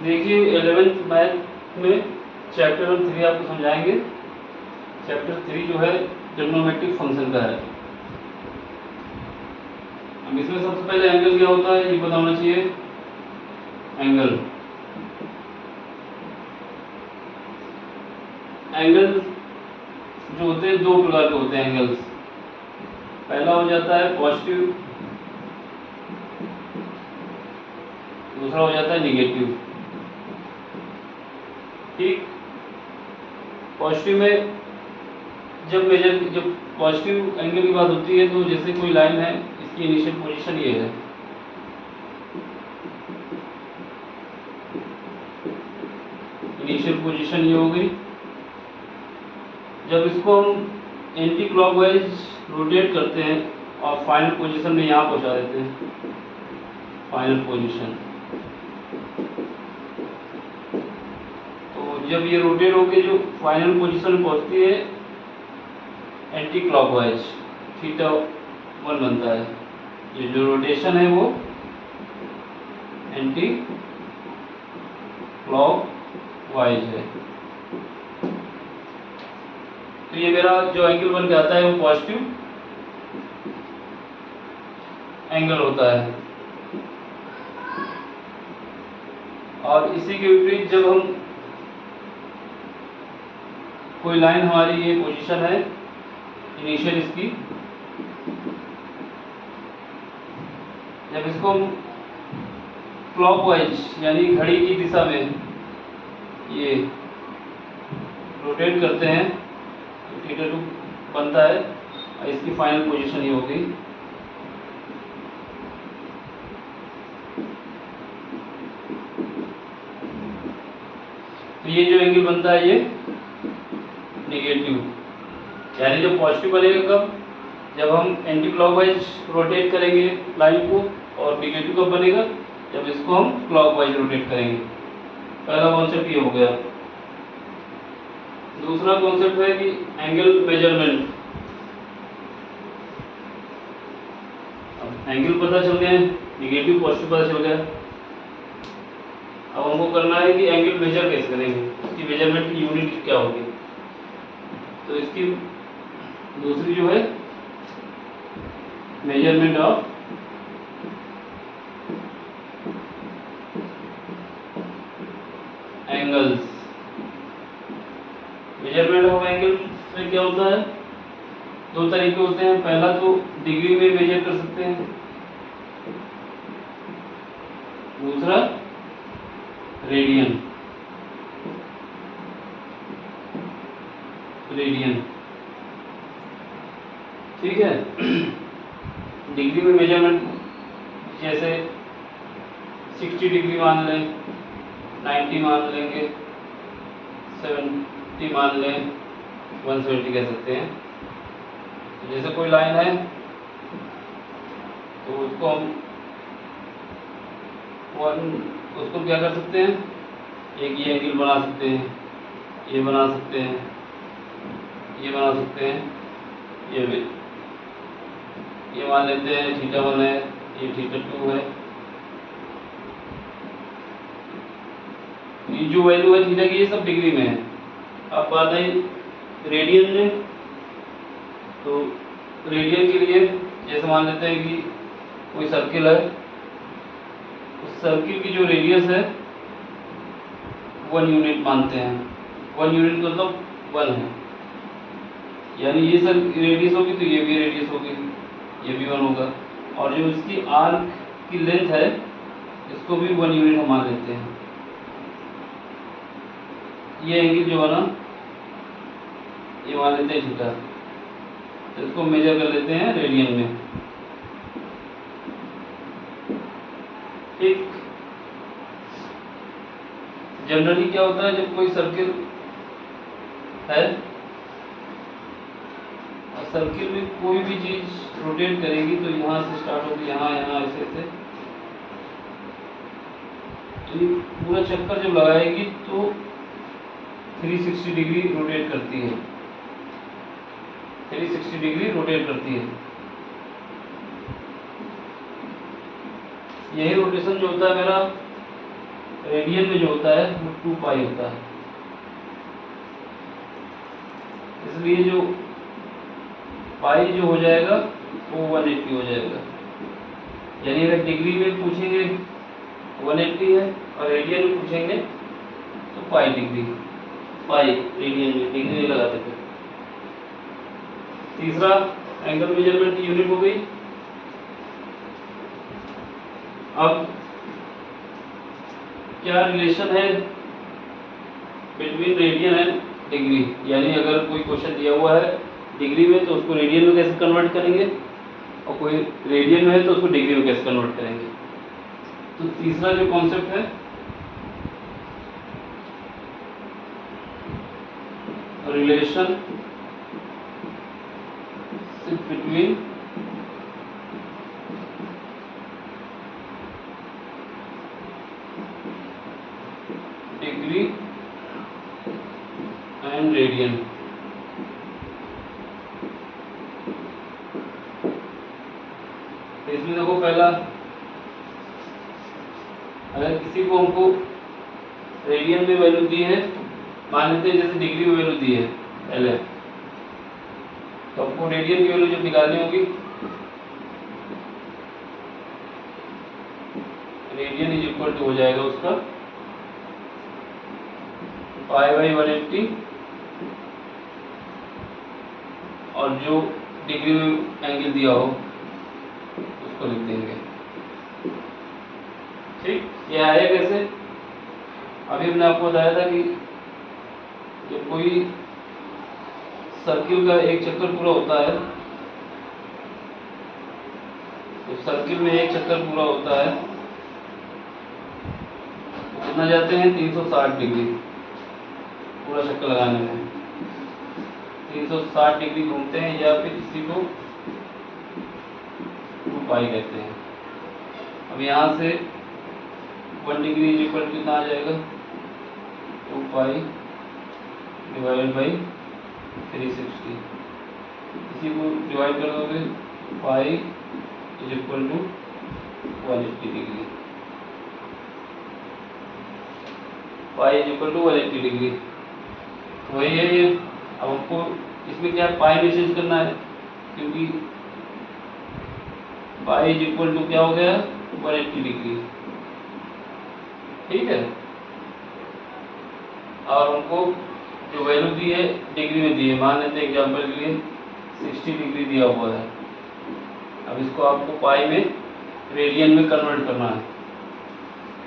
देखिए 11th math में chapter number 3 आपको समझाएंगे। चैप्टर 3 जो है ट्रिग्नोमेट्रिक फंक्शन का है। अब इसमें सबसे पहले एंगल क्या होता है ये पता होना चाहिए। एंगल जो होते हैं दो प्रकार के होते हैं एंगल्स। पहला हो जाता है पॉजिटिव, दूसरा हो जाता है निगेटिव। ठीक, पॉजिटिव में जब पॉजिटिव एंगल की बात होती है तो जैसे कोई लाइन है, इसकी इनिशियल पोजीशन ये है, इनिशियल पोजीशन ये हो गई। जब इसको हम एंटी क्लॉकवाइज रोटेट करते हैं और फाइनल पोजीशन में यहाँ पहुँचा देते हैं, फाइनल पोजीशन, तो जब ये रोटेट होकर जो फाइनल पोजीशन में पहुँचती है एंटी क्लॉकवाइज, θ1 बनता है। ये जो रोटेशन है वो एंटी क्लॉकवाइज है। तो ये मेरा जो एंगल बन के आता है वो पॉजिटिव एंगल होता है। और इसी के विपरीत जब हम कोई लाइन, हमारी ये पोजीशन है इनिशियल इसकी, जब इसको हम क्लॉकवाइज यानी घड़ी की दिशा में ये रोटेट करते हैं तो θ2 बनता है और इसकी फाइनल पोजीशन ये होगी। तो ये जो एंगल बनता है ये निगेटिव, यानी जब पॉजिटिव बनेगा कब, जब हम एंटी क्लॉकवाइज रोटेट करेंगे लाइन को, और निगेटिव कब बनेगा, जब इसको हम क्लॉकवाइज रोटेट करेंगे। पहला कॉन्सेप्ट ये हो गया। दूसरा कॉन्सेप्ट है कि एंगल मेजरमेंट। अब एंगल पता चल गया, निगेटिव पॉजिटिव पता चल गया। अब हमको करना है कि एंगल मेजर कैसे करेंगे, इसकी मेजरमेंट की यूनिट क्या होगी। तो इसकी दूसरी जो है measurement of angles. Measurement of angle में क्या होता है, दो तरीके होते हैं। पहला तो डिग्री में मेजर कर सकते हैं, दूसरा रेडियन। ठीक है। डिग्री में मेजरमेंट जैसे 60 डिग्री मान लें, 90 मान लेंगे, 70 मान लें, 170 कह सकते हैं। जैसे कोई लाइन है तो उसको क्या कर सकते हैं, एक ये एंगल बना सकते हैं, ये बना सकते हैं, ये बना सकते हैं, ये भी, ये मान लेते हैं θ1 है, ये θ2 है। ये जो वैल्यू है थीटा की ये सब डिग्री में है। अब बात आई रेडियन में, तो रेडियन के लिए जैसे मान लेते हैं कि कोई सर्किल है, उस सर्किल की जो रेडियस है 1 यूनिट मानते हैं। 1 यूनिट मतलब 1 है, यानी ये सर रेडियस होगी तो ये भी रेडियस होगी, ये भी 1 होगा। और जो इसकी आर्क की लेंथ है इसको भी 1 यूनिट हम मान लेते हैं। ये एंगल जो बना ये मान लेते हैं थीटा, तो इसको मेजर कर लेते हैं रेडियन में। ठीक, जनरली क्या होता है जब कोई सर्किल है, सर्किल में कोई भी चीज रोटेट करेगी तो यहाँ से स्टार्ट होगी, यहाँ ऐसे ऐसे, तो ये पूरा चक्कर जब लगाएगी तो 360 डिग्री रोटेट करती है, 360 डिग्री रोटेट करती है। यही रोटेशन जो होता है मेरा रेडियन में जो होता है वो 2 पाई होता है, इसलिए जो पाई जो हो जाएगा वो 180 हो जाएगा। यानी अगर डिग्री में पूछेंगे 180 है और रेडियन में पूछेंगे तो पाई डिग्री, पाई रेडियन में, डिग्री नहीं लगाते थे। तीसरा एंगल मेजरमेंट की यूनिट हो गई। अब क्या रिलेशन है बिटवीन रेडियन एंड डिग्री, यानी अगर कोई क्वेश्चन दिया हुआ है डिग्री में तो उसको रेडियन में कैसे कन्वर्ट करेंगे, और कोई रेडियन में है तो उसको डिग्री में कैसे कन्वर्ट करेंगे। तो तीसरा जो कॉन्सेप्ट है relation between degree and radian. इसमें देखो पहला, अगर किसी को हमको रेडियन में वैल्यू दी है, मान लेते हैं जैसे डिग्री में वैल्यू दी है पहले, तो आपको रेडियन की वैल्यू जब निकालनी होगी, रेडियन इज इक्वल टू हो जाएगा उसका पाई बाई 180, और जो डिग्री में एंगल दिया हो उसको लिख देंगे। ठीक, ये आया कैसे? अभी हमने आपको बताया था कि जब कोई सर्किल का एक चक्कर पूरा होता है, तो सर्किल में एक चक्कर पूरा होता है तो कितना जाते हैं 360 डिग्री पूरा चक्कर लगाने में, 360 डिग्री घूमते हैं, या फिर इसी को 2 पाई कहते हैं। अब यहाँ से 1 डिग्री इज इक्वल कितना आ जाएगा 2 पाई डिवाइडेड बाई 360, इसी को डिवाइड कर दोगे, pi is equal to 180 degree, pi is equal to 180 degree. वही है ये। अब हमको इसमें क्या पाई में चेंज करना है, क्योंकि पाई इज इक्वल टू क्या हो गया 180 डिग्री। ठीक है, और हमको जो वैल्यू दी है डिग्री में दी है, मान लेते हैं एग्जांपल के लिए 60 डिग्री दिया हुआ है। अब इसको आपको पाई में रेडियन में कन्वर्ट करना है,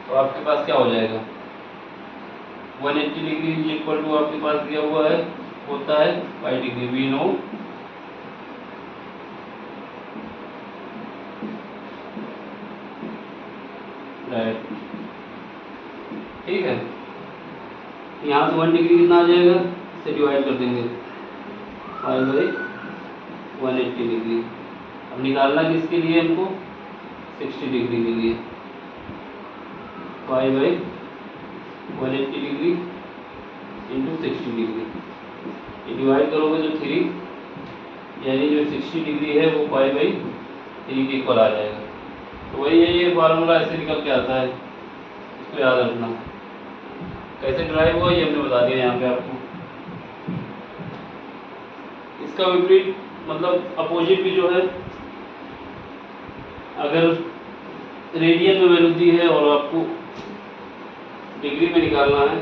तो आपके पास क्या हो जाएगा 180 डिग्री इज इक्वल टू आपके पास दिया हुआ है होता है pi degree, we know that. ठीक है, यहाँ से 1 डिग्री कितना आ जाएगा, इसे डिवाइड कर देंगे पाई बाई 180 डिग्री। अब निकालना किसके लिए हमको 60 डिग्री के लिए, pi by 180 degree into 60 degree, ये डिवाइड करोगे तो 3, यानी जो 60 डिग्री है वो पाई बाई 3 के इक्वल आ जाएगा। तो वही है, ये फार्मूला ऐसे निकल के आता है, इसको याद रखना। कैसे ड्राइव हुआ ये हमने बता दिया यहाँ पे आपको। इसका विपरीत मतलब अपोजिट भी जो है, अगर रेडियन में वैल्यू दी है और आपको डिग्री में निकालना है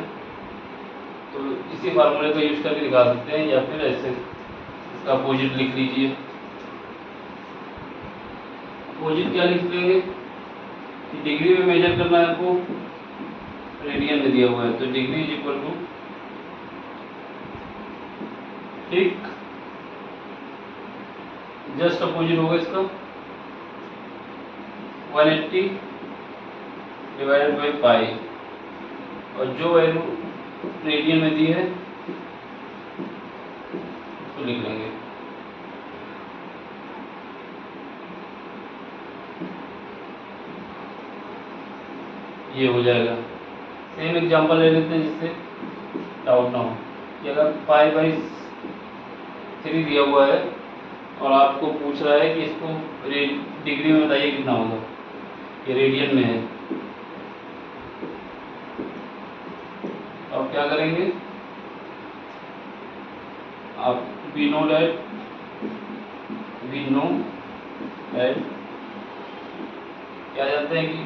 तो इसी फार्मूले का यूज करके निकाल सकते हैं, या फिर ऐसे इसका अपोजिट लिख लीजिए। अपोजिट क्या लिख लेंगे कि डिग्री में मेजर करना है आपको, रेडियन में दिया हुआ है तो डिग्री इज इक्वल टू, ठीक, जस्ट अपोजिट होगा इसका 180 डिवाइडेड बाई पाई, और जो वैल्यू रेडियन में दी है उसको लिख लेंगे। ये हो जाएगा। सेम एग्जांपल ले लेते हैं जिससे डाउट ना हो कि अगर पाई बाई 3 दिया हुआ है और आपको पूछ रहा है कि इसको डिग्री में बताइए कितना होगा, ये रेडियन में है, अब क्या करेंगे, आप वी नो दैट क्या जानते हैं कि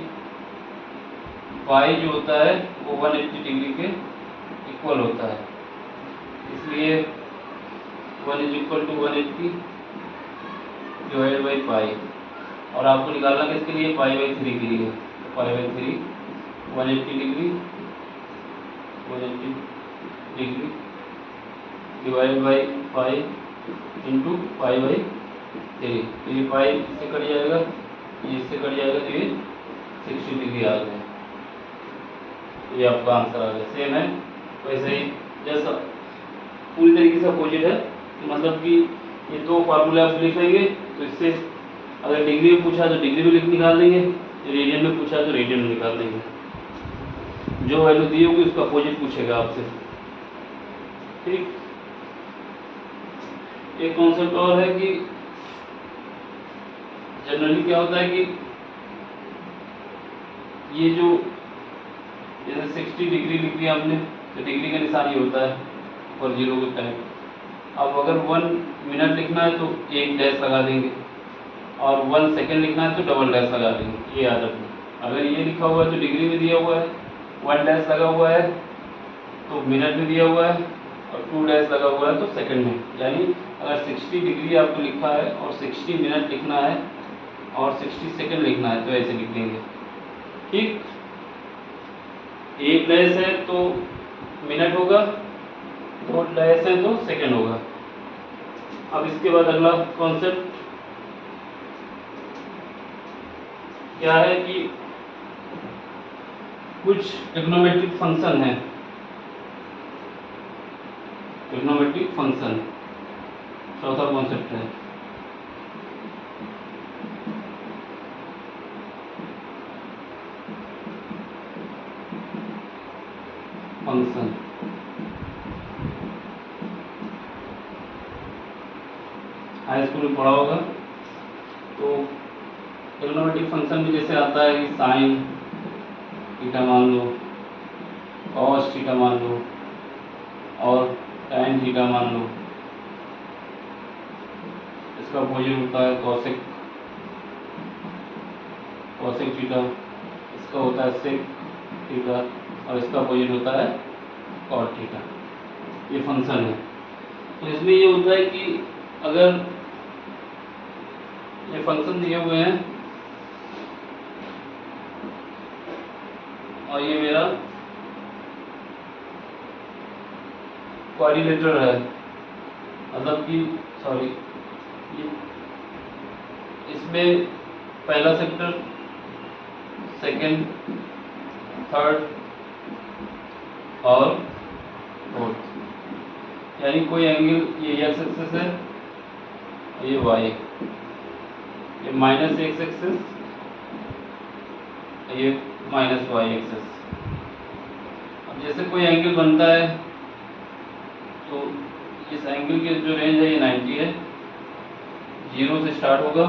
पाई जो होता है वो 180 डिग्री के इक्वल होता है, इसलिए 1 is equal to 180 divide by pi. और आपको निकालना किसके लिए, पाई बाई 3 के लिए। तो pi by 3 180 degree divide by pi into pi by 3। तो ये पाई इससे कट जाएगा, ये इससे कट जाएगा, तो ये 60 डिग्री आ गया। ये आपका आंसर आ गया। सेम है वैसे ही, जैसा पूरी तरीके से अपोजिट है, तो मतलब कि ये दो फार्मूले आप लिख लेंगे, तो इससे अगर डिग्री में पूछा तो डिग्री में निकाल देंगे, रेडियन में पूछा तो रेडियन में निकाल देंगे। जो वैल्यू दी होगी उसका अपोजिट पूछेगा आपसे, ठीक। एक कॉन्सेप्ट और है कि जनरली क्या होता है कि ये जो जैसे 60 डिग्री लिख दिया हमने, तो डिग्री का निशान ये होता है और 0 के टाइप। अब अगर 1 मिनट लिखना है तो एक डैश लगा देंगे, और 1 सेकेंड लिखना है तो डबल डैश लगा देंगे, ये याद रखना। अगर ये लिखा हुआ है तो डिग्री में दिया हुआ है, 1 डैश लगा हुआ है तो मिनट में दिया हुआ है, और 2 डैश लगा हुआ है तो सेकंड में। यानी अगर 60 डिग्री आपको लिखा है और 60 मिनट लिखना है और 60 सेकंड लिखना है तो ऐसे लिख देंगे, ठीक। एक डैश है तो मिनट होगा, 2 डैश है तो सेकंड होगा। अब इसके बाद अगला कॉन्सेप्ट क्या है कि कुछ ट्रिग्नोमेट्रिक फंक्शन है, ट्रिग्नोमेट्रिक फंक्शन चौथा कॉन्सेप्ट है। फंक्शन हाई स्कूल में पढ़ा होगा, तो ट्रिग्नोमेट्रिक फंक्शन भी जैसे आता है कि साइन थीटा मान लो, कॉस थीटा मान लो और टैन थीटा मान लो। इसका अपोजिट होता है कॉसेक थीटा, इसका होता है सेक थीटा, और इसका अपोजिट होता है कॉट थीटा। ये फंक्शन है। तो इसमें ये होता है कि अगर ये फंक्शन दिए हुए हैं और ये मेरा क्वाड्रिलेटरल है, मतलब कि सॉरी, इसमें पहला सेक्टर, सेकंड, थर्ड और फोर्थ। यानी कोई एंगल, ये एक्स एक्सिस है और ये वाई, ये माइनस एक्स एक्सिस, ये माइनस वाई एक्सिस। अब जैसे कोई एंगल बनता है तो इस एंगल की जो रेंज है ये 90 है, 0 से स्टार्ट होगा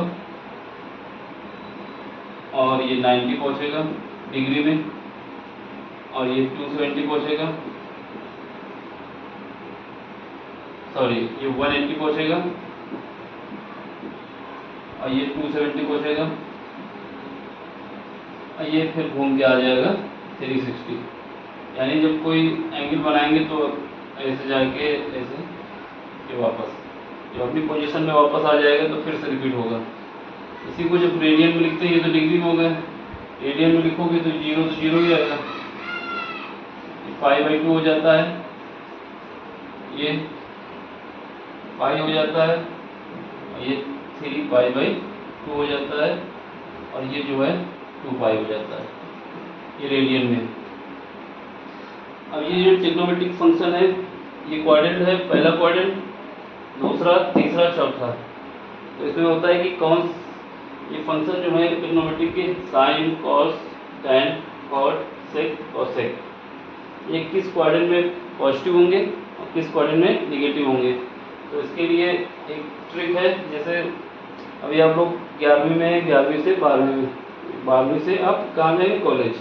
और ये 90 पहुंचेगा डिग्री में, और ये 270 पहुंचेगा, सॉरी ये 180 पहुंचेगा और ये 270 पहुंचेगा, और ये फिर घूम के आ जाएगा 360। यानी जब कोई एंगल बनाएंगे तो ऐसे जाके ऐसे ये वापस जब अपनी पोजीशन में वापस आ जाएगा तो फिर से रिपीट होगा। इसी को जब रेडियन में लिखते हैं, ये तो डिग्री में हो गया, रेडियन में लिखोगे तो 0 ही आएगा, पाई/2 हो जाता है, ये पाई हो जाता है, और ये 3 पाई/2 हो जाता है, और ये जो है 2 पाई हो जाता है, ये रेडियन में। अब ये जो ट्रिग्नोमेट्रिक फंक्शन है ये क्वाड्रेंट है, पहला क्वाड्रेंट, दूसरा, तीसरा, चौथा। तो इसमें होता है कि कौन ये फंक्शन जो है ट्रिग्नोमेट्रिक के साइन, कॉस, टैन, कॉट, सेक, कोसेक, ये किस क्वाड्रेंट में पॉजिटिव होंगे और किस क्वाड्रेंट में नेगेटिव होंगे। तो इसके लिए एक ट्रिक है, जैसे अभी आप लोग 11वीं में, 11वीं से 12वीं में, 12वीं से आप कहाँ में कॉलेज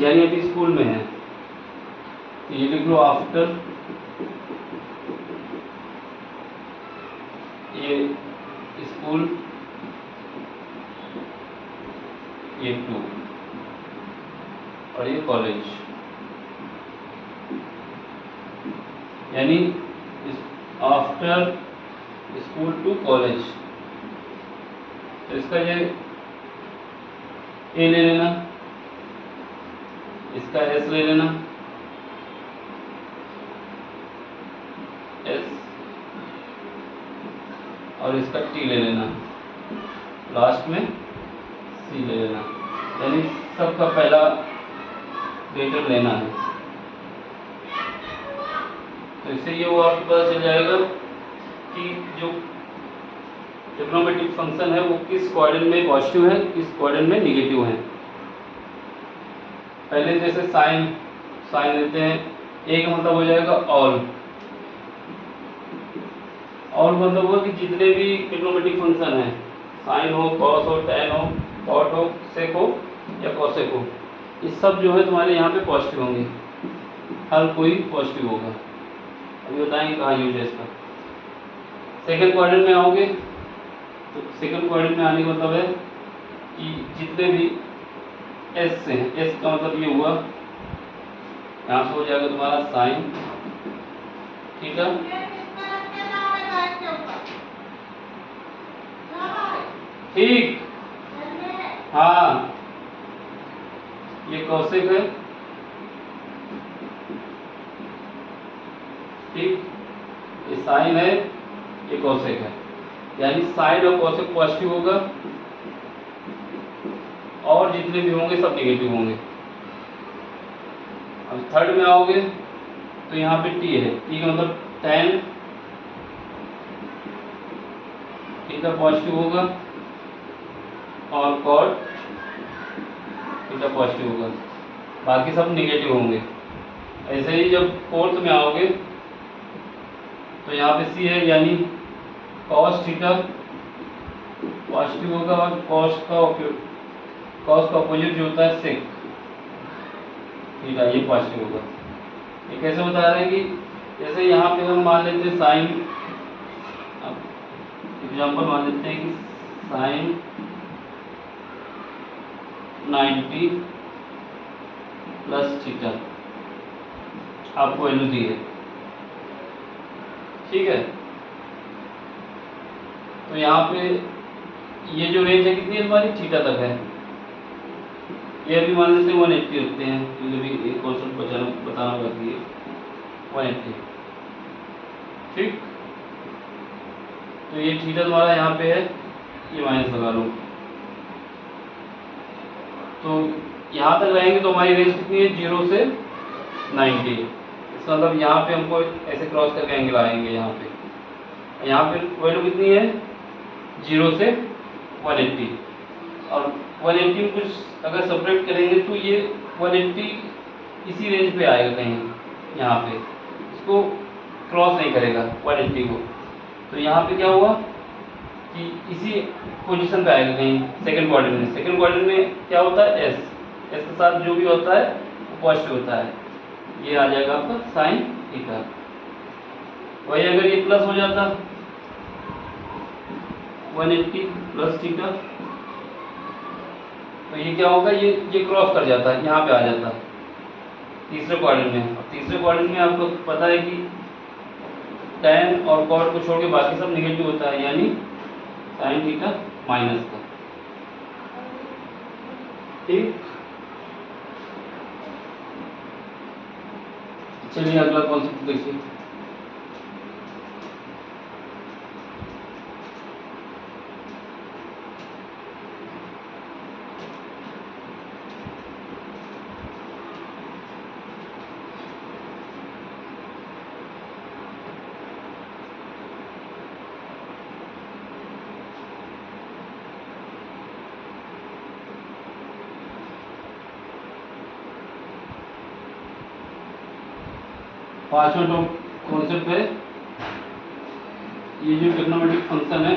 यानी अभी स्कूल में हैं, तो ये लिख लो आफ्टर ये स्कूल, ये 2 और ये कॉलेज, यानी आफ्टर स्कूल टू कॉलेज। तो इसका ये ए ले लेना, इसका एस ले लेना, एस, और इसका टी ले लेना, लास्ट में सी ले लेना, यानी सबका पहला लेटर लेना है। तो इससे ये वो आपको पता चल जाएगा कि जो ट्रिग्नोमेट्रिक फंक्शन है वो किस क्वाड्रेंट में पॉजिटिव है, किस क्वाड्रेंट में निगेटिव है। पहले जैसे साइन लेते हैं, ए का मतलब हो जाएगा ऑल मतलब हुआ कि जितने भी ट्रिग्नोमेट्रिक फंक्शन है, साइन हो, कॉस हो, टैन हो, कॉट हो, सेक हो या कॉसेक हो, ये सब जो है तुम्हारे यहाँ पे पॉजिटिव होंगे, हर कोई पॉजिटिव होगा। अभी बताएंगे कहाँ यूज है इसका। सेकंड क्वाड्रेंट में आओगे तो सेकंड क्वाड्रेंट में आने का मतलब है कि जितने भी एस से हैं, एस का मतलब ये हुआ यहाँ से हो जाएगा तुम्हारा साइन थीटा, ठीक, हाँ, ये कॉसेक है, ठीक, ये साइन है, ये कॉसेक है, यानी साइन और कॉसेक पॉजिटिव होगा और जितने भी होंगे सब नेगेटिव होंगे। अब थर्ड में आओगे तो यहाँ पे टी है, टी का मतलब टैन थीटा पॉजिटिव होगा और कॉट थीटा पॉजिटिव होगा, बाकी सब नेगेटिव होंगे। ऐसे ही जब फोर्थ में आओगे तो यहाँ पे सी है, यानी कॉस थीटा पॉजिटिव होगा और कॉस का अपोजिट जो होता है सेक थीटा, ये पॉजिटिव होगा। ये कैसे बता रहे हैं कि जैसे यहाँ पे हम मान लेते हैं साइन, एग्जाम्पल मान लेते हैं कि साइन 90 प्लस थीटा आपको वैल्यू दी है, ठीक है। तो यहाँ पे ये जो रेंज है कितनी है तुम्हारी, थीटा तक है। ये अभी मान लेते हैं 180 रखते हैं, क्योंकि अभी एक कॉन्सेप्ट बताना बाकी है, 180, ठीक। तो ये थीटा तुम्हारा यहाँ पे है, ये माइनस लगा लो। तो यहाँ तक रहेंगे तो हमारी रेंज कितनी है, 0 से 90। इसका मतलब यहाँ पे हमको ऐसे क्रॉस करके एंगल आएंगे यहाँ पे। यहाँ पे वैल्यू कितनी है, 0 से 180, और 180 में कुछ अगर सेपरेट करेंगे तो ये 180 इसी रेंज पे आएगा कहीं यहाँ पे, इसको क्रॉस नहीं करेगा 180 को। तो यहाँ पे क्या हुआ कि इसी पोजीशन पे आएगा कहीं सेकंड क्वाड्रेंट में। सेकंड क्वाड्रेंट में क्या होता है, एस के साथ जो भी होता है वो पॉजिटिव होता है, ये आ जाएगा आपका साइन थीटा। वही अगर ये प्लस हो जाता 180 प्लस थीटा, तो ये क्या होगा, ये क्रॉस कर जाता है, यहाँ पे आ जाता है तीसरे क्वाड्रेंट में। अब तीसरे क्वाड्रेंट में आपको पता है कि टैन और कॉट को छोड़ के बाकी सब निगेटिव होता है, यानी साइन थीटा माइनस का, ठीक। चलिए अगला कॉन्सेप्ट देखिए। पांचवा कॉन्सेप्ट है, ये जो ट्रिग्नोमेट्रिक फंक्शन है,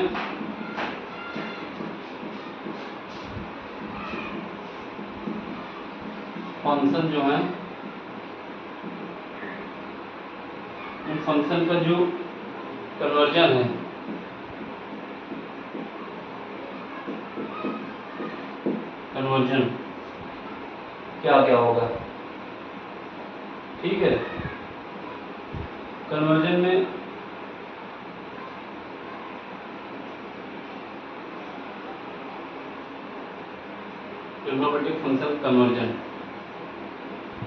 फंक्शन जो है इन फंक्शन का जो कन्वर्जन है कन्वर्जन क्या क्या होगा। ठीक है, कन्वर्जन में ट्रिग्नोमेट्रिक फंक्शन कन्वर्जन।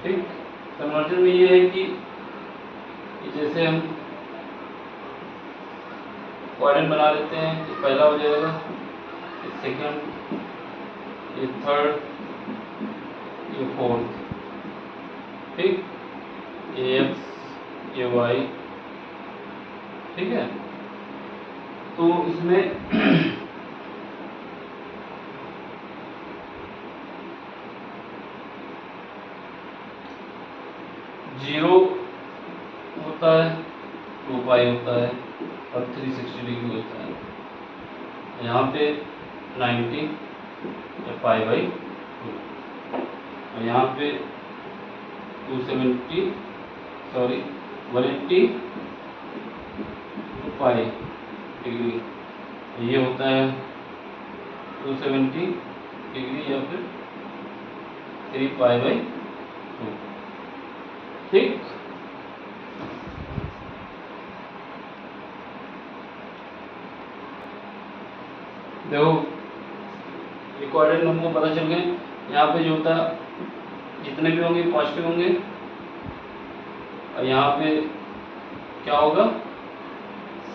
ठीक, कन्वर्जन में ये है कि जैसे हम क्वाड्रेंट बना लेते हैं, ये पहला हो जाएगा, ये सेकंड, ये थर्ड, ये फोर्थ। ठीक, ये एक्स, ये वाई। ठीक है, तो इसमें जीरो होता है, 2 पाई होता है और 360 डिग्री होता है। यहाँ पे 90 या पाई बाई 2 और यहाँ पे 270 सॉरी 180 पाई डिग्री। ये होता है 270 डिग्री या फिर 3 पाई बाई 2। ठीक, देखो ये क्वाड्रेंट हमको पता चल गए। यहाँ पे जो होता जितने भी होंगे पॉजिटिव होंगे और यहाँ पे क्या होगा,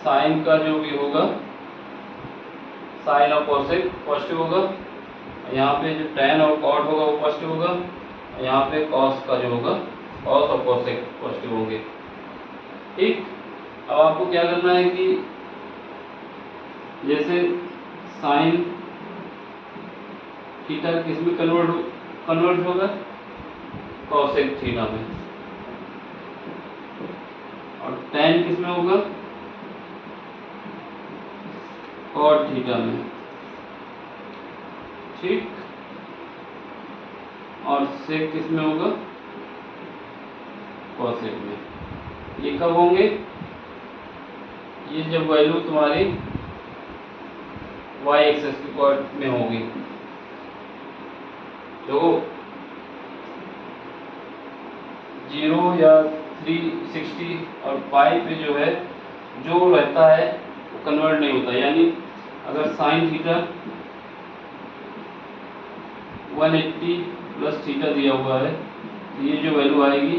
साइन का जो भी होगा, साइन और कोसेक पॉजिटिव होगा। यहाँ पे जो tan और cot होगा वो पॉजिटिव होगा। यहाँ पे कॉस का जो होगा, कॉस और कोसेक पॉजिटिव होंगे। ठीक, अब आपको क्या करना है कि जैसे साइन थीटा किस में कन्वर्ट होगा, कॉसेक थीटा में, और tan किस में होगा, कॉट थीटा में। ठीक, और सेक किस में होगा, कॉसेक में। ये कब होंगे, ये जब वैल्यू तुम्हारी y एक्सिस के कोऑर्डिनेट में होगी। देखो 0 या 360 और पाई पे जो है जो रहता है वो कन्वर्ट नहीं होता। यानी अगर साइन थीटा 180 प्लस थीटा दिया हुआ है तो ये जो वैल्यू आएगी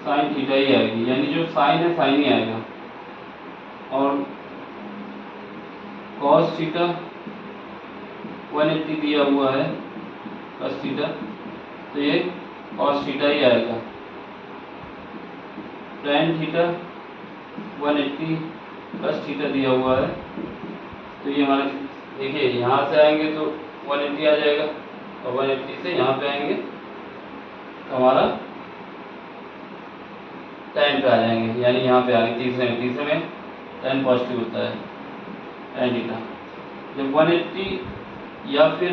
साइन थीटा ही आएगी, यानी जो साइन है साइन ही आएगा। और कॉस थीटा 180 दिया हुआ है प्लस थीटा, तो ये कॉस थीटा ही आएगा। tan थीटा 180 प्लस थीटा दिया हुआ है तो ये हमारे, देखिए यहाँ से आएंगे तो 180 आ जाएगा और 180 से यहाँ पे आएंगे तो हमारा tan पे आ जाएंगे, यानी यहाँ पे आएंगे तीसरे में tan पॉजिटिव होता है, tan थीटा। जब 180 या फिर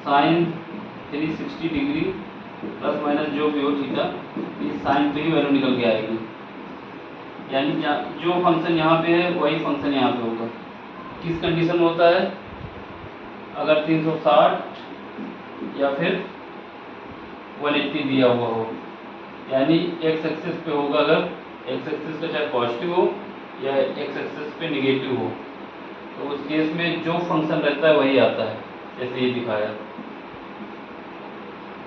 साइन 360 डिग्री प्लस माइनस जो भी हो थीटा, इस साइन पे ही वैल्यू निकल के आएगी। यानी जो फंक्शन यहाँ पे है वही फंक्शन यहाँ पे होगा। किस कंडीशन में होता है, अगर 360 या फिर 180 दिया हुआ हो, यानी एक्स एक्सिस पे होगा। अगर एक्स एक्सिस पे चाहे पॉजिटिव हो या एक्स एक्सिस पे निगेटिव हो तो उस केस में जो फंक्शन रहता है वही आता है, जैसे ये दिखाया।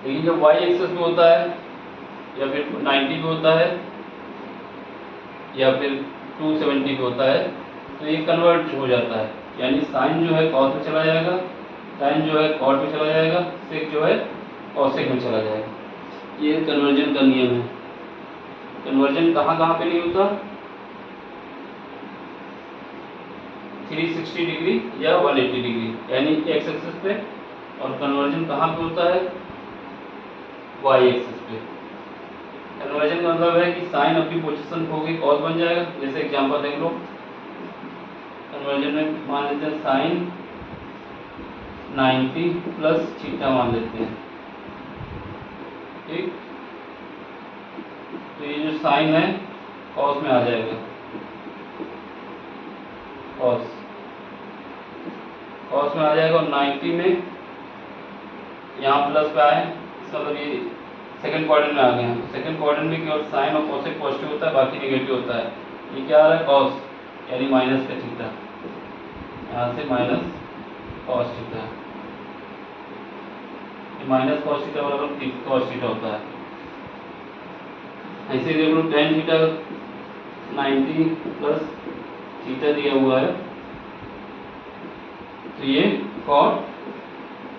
लेकिन जब वाई एक्सिस पे होता है या फिर 90 पे होता है या फिर 270 पे होता है तो ये कन्वर्ट हो जाता है, यानी साइन जो है कॉस में चला जाएगा, साइन जो है कॉट में चला जाएगा, सेक जो है कॉसेक में चला जाएगा। ये कन्वर्जन का नियम है। कन्वर्जन कहाँ कहाँ पे नहीं होता, 360 डिग्री या 180 डिग्री यानी एक्स एक्सिस पे, और कन्वर्जन कहाँ पे होता है, वाई एक्सिस पे। कन्वर्जन का मतलब है कि साइन अपनी पोजीशन खो के कॉस बन जाएगा। जैसे एग्जांपल देख लो, कन्वर्जन में मान लेते हैं साइन 90 प्लस थीटा मान लेते हैं। ठीक, तो ये जो साइन है कॉस में आ जाएगा, कॉस में आ जाएगा। और 90 में यहाँ प्लस पे आए, इसका मतलब ये सेकंड क्वाड्रेंट में आ गए हैं। सेकंड क्वाड्रेंट में केवल साइन और कोसेक पॉजिटिव होता है, बाकी नेगेटिव होता है। ये क्या आ रहा है, कॉस, यानी माइनस का थीटा, यहाँ से minus cos theta, minus cos theta बराबर कॉस थीटा होता है। ऐसे देख लो tan थीटा 90 प्लस थीटा दिया हुआ है, तो ये कॉट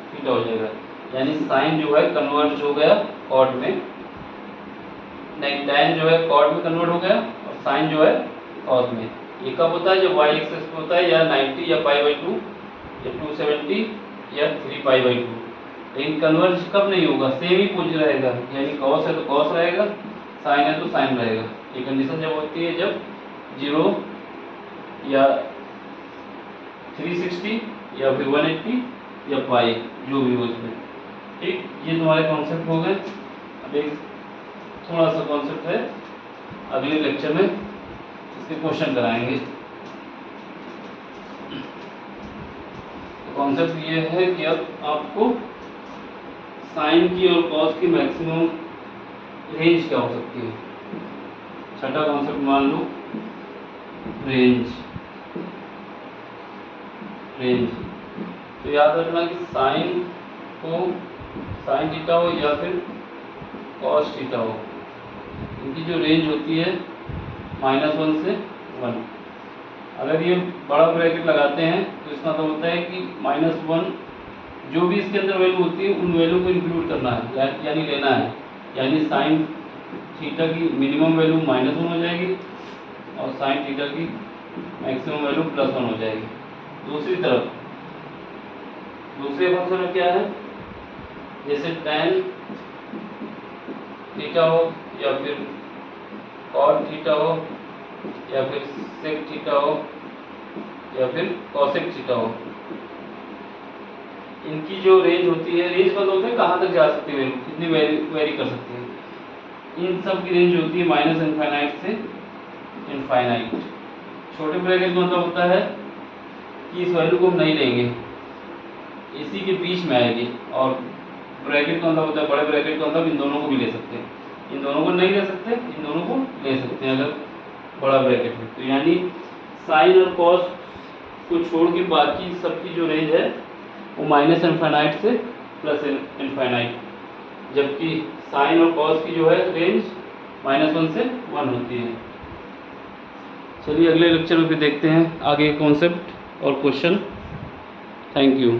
थीटा हो जाएगा। यानी साइन जो है कन्वर्ट हो गया कॉट में, नहीं tan जो है कॉट में कन्वर्ट हो गया, और साइन जो है कॉस में। ये कब होता है, जब y एक्सिस पे होता है, या 90 या π/2 या 270 या 3π/2। लेकिन कन्वर्ज कब नहीं होगा, सेम ही पूछ रहेगा, यानी कॉस है तो कॉस रहेगा, साइन है तो साइन रहेगा। ये कंडीशन जब होती है जब 0 या 360 या फिर 180 या पाई, जो भी हो इसमें। ठीक, ये तुम्हारे कॉन्सेप्ट हो गए। अब एक थोड़ा सा कॉन्सेप्ट है, अगले लेक्चर में इसके क्वेश्चन कराएंगे। कॉन्सेप्ट ये है कि अब आपको साइन की और कॉस की मैक्सिमम रेंज क्या हो सकती है। छठा कॉन्सेप्ट मान लो रेंज। तो याद रखना कि साइन थीटा हो या फिर कॉस थीटा हो, इनकी जो रेंज होती है -1 से 1। अगर ये बड़ा ब्रैकेट लगाते हैं तो इसका मतलब होता है कि -1 जो भी इसके अंदर वैल्यू होती है उन वैल्यू को इंक्लूड करना है, यानी लेना है। यानी साइन थीटा की मिनिमम वैल्यू -1 हो जाएगी और साइन थीटा की मैक्सिमम वैल्यू +1 हो जाएगी। दूसरी तरफ दूसरे फंक्शन में क्या है, जैसे tan थीटा हो या फिर cot थीटा हो या फिर sec थीटा हो या फिर cosec थीटा हो, इनकी जो रेंज होती है, रेंज मतलब होता है कहाँ तक जा सकती है वैल्यू, कितनी वेरी कर सकती है। इन सब की रेंज होती है -इनफाइनाइट से इनफाइनाइट। छोटे ब्रैकेट का मतलब होता है कि इस वैल्यू को हम नहीं लेंगे, इसी के बीच में आएगी। और ब्रैकेट का मतलब होता है, बड़े ब्रैकेट का मतलब इन दोनों को भी ले सकते हैं, इन दोनों को नहीं ले सकते, इन दोनों को ले सकते हैं अगर बड़ा ब्रैकेट है। तो यानी साइन और कॉस को छोड़ के बाकी सबकी जो रेंज है वो -इनफाइनाइट से +इनफाइनाइट, जबकि साइन और कॉस की जो है रेंज -1 से 1 होती है। चलिए अगले लेक्चर में फिर देखते हैं आगे कॉन्सेप्ट और क्वेश्चन। Thank you.